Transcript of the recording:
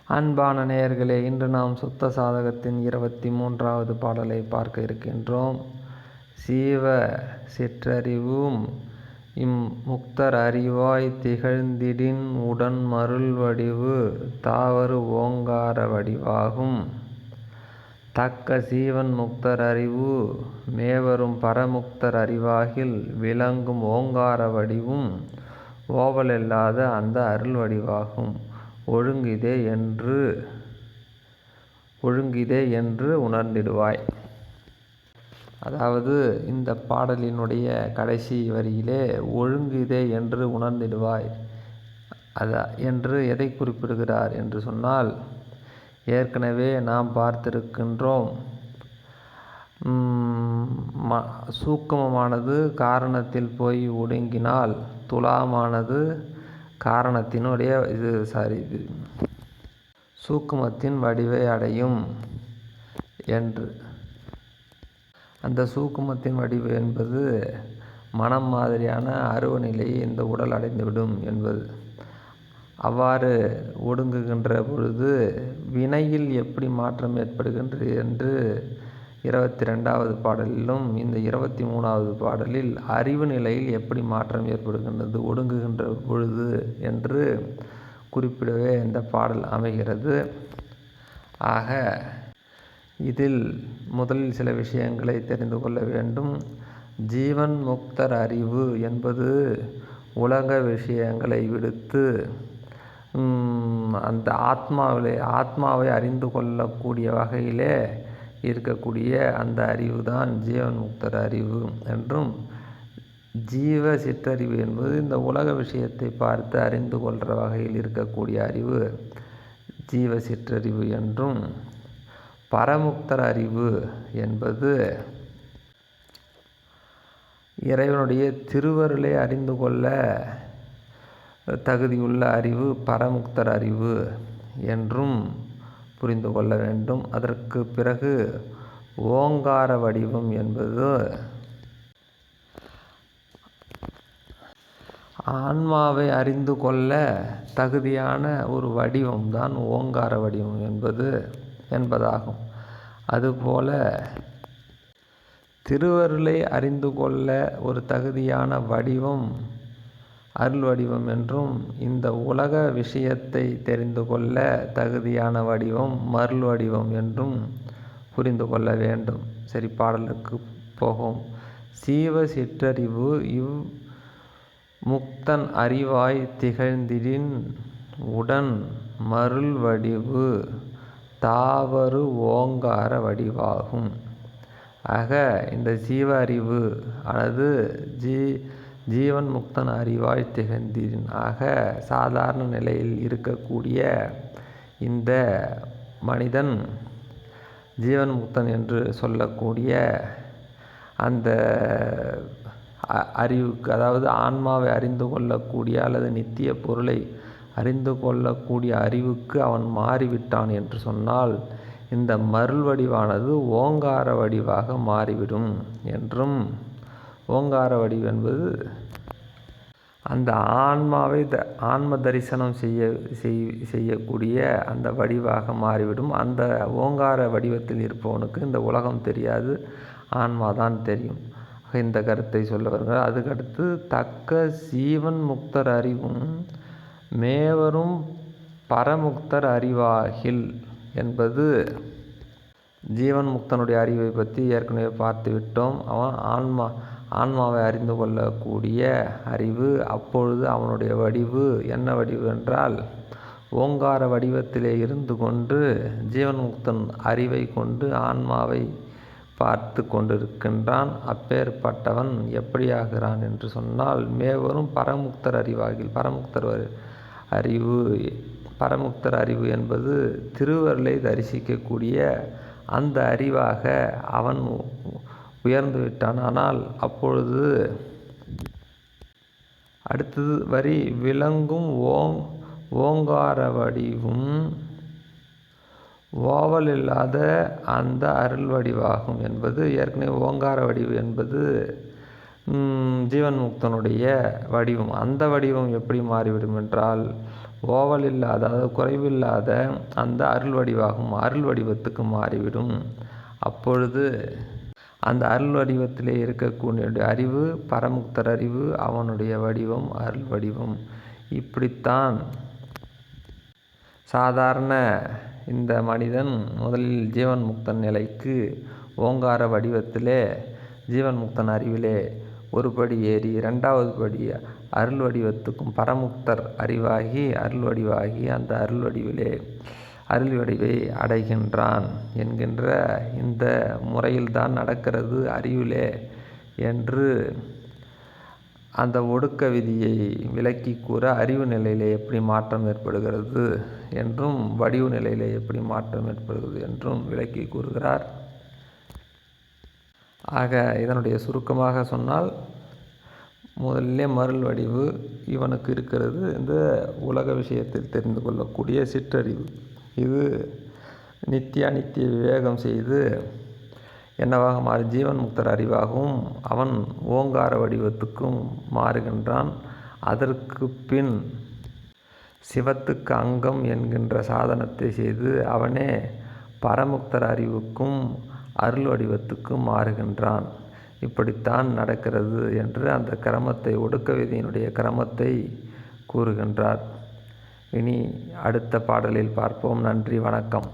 அன்பான நேயர்களே, இன்று நாம் சுத்த சாதகத்தின் 23வது பாடலை பார்க்க இருக்கின்றோம். சீவ சிற்றறிவும் முக்தர் அறிவாய் திகழ்ந்திடின் உடன் மருள் வடிவு தாவரு ஓங்கார வடிவாகும். தக்க சீவன் முக்தர் அறிவு மேவரும் பரமுக்தர் அறிவாகில் விளங்கும் ஓங்கார வடிவும் ஓவலில்லாத அந்த அருள் வடிவாகும். ஒழுங்கிதே என்று உணர்ந்திடுவாய். அதாவது இந்த பாடலினுடைய கடைசி வரியிலே ஒழுங்கிதே என்று உணர்ந்திடுவாய் என்று எதை குறிப்பிடுகிறார் என்று சொன்னால், ஏற்கனவே நாம் பார்த்திருக்கின்றோம். சூக்குமமானது காரணத்தில் போய் ஒடுங்கினால் துலாமானது காரணத்தினுடைய சூக்குமத்தின் வடிவை அடையும் என்று. அந்த சூக்குமத்தின் வடிவு என்பது மனம் மாதிரியான அருவ நிலையை இந்த உடல் அடைந்துவிடும் என்பது. அவ்வாறு ஒடுங்குகின்ற பொழுது வினையில் எப்படி மாற்றம் ஏற்படுகின்றது என்று 22வது பாடலிலும் இந்த 23வது பாடலில் அறிவு நிலையில் எப்படி மாற்றம் ஏற்படுகின்றது ஒடுங்குகின்ற பொழுது என்று குறிப்பிடவே இந்த பாடல் அமைகிறது. ஆக இதில் முதலில் சில விஷயங்களை தெரிந்து கொள்ள வேண்டும். ஜீவன் முக்தர் அறிவு என்பது உலக விஷயங்களை விடுத்து அந்த ஆத்மாவை அறிந்து கொள்ளக்கூடிய வகையிலே இருக்கக்கூடிய அந்த அறிவு தான் ஜீவன் முக்தர் அறிவு என்றும், ஜீவ சிற்றறிவு என்பது இந்த உலக விஷயத்தை பார்த்து அறிந்து கொள்கிற வகையில் இருக்கக்கூடிய அறிவு ஜீவ சிற்றறிவு என்றும், பரமுக்தர் அறிவு என்பது இறைவனுடைய திருவருளை அறிந்து கொள்ள தகுதியுள்ள அறிவு பரமுக்தர் அறிவு என்றும் புரிந்து கொள்ள வேண்டும். அதற்கு பிறகு ஓங்கார வடிவம் என்பது ஆன்மாவை அறிந்து கொள்ள தகுதியான ஒரு வடிவம்தான் ஓங்கார வடிவம் என்பதாகும். அதுபோல திருவருளை அறிந்து கொள்ள ஒரு தகுதியான வடிவம் அருள் வடிவம் என்றும், இந்த உலக விஷயத்தை தெரிந்து கொள்ள தகுதியான வடிவம் மருள் வடிவம் என்றும் புரிந்து கொள்ள வேண்டும். சரி, பாடலுக்கு போகும். சீவ சிற்றறிவு முக்தன் அறிவாய் திகழ்ந்திடின் உடன் மருள் வடிவு தாவரு ஓங்கார வடிவாகும். ஆக இந்த ஜீவ அறிவு ஆனது ஜீவன் முக்தன் அறிவாய் திகழ்ந்திடின், ஆக சாதாரண நிலையில் இருக்கக்கூடிய இந்த மனிதன் ஜீவன் முக்தன் என்று சொல்லக்கூடிய அந்த அறிவுக்கு, அதாவது ஆன்மாவை அறிந்து கொள்ளக்கூடிய அல்லது நித்திய பொருளை அறிந்து கொள்ளக்கூடிய அறிவுக்கு அவன் மாறிவிட்டான் என்று சொன்னால் இந்த மருள் வடிவானது ஓங்கார வடிவாக மாறிவிடும் என்றும், ஓங்கார வடிவு என்பது அந்த ஆன்மாவை ஆன்ம தரிசனம் செய்யக்கூடிய அந்த வடிவாக மாறிவிடும். அந்த ஓங்கார வடிவத்தில் இருப்பவனுக்கு இந்த உலகம் தெரியாது, ஆன்மாதான் தெரியும். இந்த கருத்தை சொல்ல வருகிறார். அதுக்கடுத்து தக்க சீவன் முக்தர் அறிவும் மேவரும் பரமுக்தர் அறிவாகில் என்பது ஜீவன் முக்தனுடைய அறிவை பற்றி ஏற்கனவே பார்த்து விட்டோம். அவன் ஆன்மாவை அறிந்து கொள்ளக்கூடிய அறிவு. அப்பொழுது அவனுடைய வடிவு என்ன வடிவு என்றால் ஓங்கார வடிவத்திலே இருந்து கொண்டு ஜீவன் முக்தன் அறிவை கொண்டு ஆன்மாவை பார்த்து கொண்டிருக்கின்றான். அப்பேற்பட்டவன் எப்படி ஆகிறான் என்று சொன்னால் மேவரும் பரமுக்தர் அறிவாகில். பரமுக்தர் அறிவு என்பது திருவருளை தரிசிக்கக்கூடிய அந்த அறிவாக அவன் உயர்ந்து விட்டான். ஆனால் அப்பொழுது அடுத்தது வரி விளங்கும் ஓங்கார வடிவும் ஓவல் இல்லாத அந்த அருள் வடிவாகும் என்பது. ஏற்கனவே ஓங்கார வடிவு என்பது ஜீவன் முக்தனுடைய வடிவம். அந்த வடிவம் எப்படி மாறிவிடும் என்றால் ஓவல் இல்லாத, அதாவது குறைவில்லாத அந்த அருள் வடிவாகும் அருள் வடிவத்துக்கு மாறிவிடும். அப்பொழுது அந்த அருள் வடிவத்திலே இருக்கக்கூடிய அறிவு பரமுக்தர் அறிவு, அவனுடைய வடிவம் அருள் வடிவம். இப்படித்தான் சாதாரண இந்த மனிதன் முதலில் ஜீவன் முக்தன் நிலைக்கு ஓங்கார வடிவத்திலே ஜீவன் முக்தன் அறிவிலே ஒரு படி ஏறி 2வது படி அருள் வடிவத்துக்கும் பரமுக்தர் அறிவாகி அருள் வடிவாகி அந்த அருள் வடிவிலே அருள் வடிவை அடைகின்றான் என்கின்ற இந்த முறையில்தான் நடக்கிறது அறிவிலே என்று அந்த ஒடுக்க விதியை விளக்கி கூற அறிவு நிலையிலே எப்படி மாற்றம் ஏற்படுகிறது என்றும் வடிவு நிலையிலே எப்படி மாற்றம் ஏற்படுகிறது என்றும் விளக்கி கூறுகிறார். ஆக இதனுடைய சுருக்கமாக சொன்னால், முதலிலே மருள் வடிவு இவனுக்கு இருக்கிறது இந்த உலக விஷயத்தில் தெரிந்து கொள்ளக்கூடிய சிற்றறிவு. இது நித்திய விவேகம் செய்து என்னவாக மாறி ஜீவன் முக்தர் அறிவாகவும் அவன் ஓங்கார வடிவத்துக்கும் மாறுகின்றான். அதற்கு பின் சிவத்துக்கு அங்கம் என்கின்ற சாதனத்தை செய்து அவனே பரமுக்தர் அறிவுக்கும் அருள் வடிவத்துக்கும் மாறுகின்றான். இப்படித்தான் நடக்கிறது என்று அந்த கிரமத்தை ஒடுக்க விதியினுடைய கிரமத்தை கூறுகின்றார். இனி அடுத்த பாடலில் பார்ப்போம். நன்றி, வணக்கம்.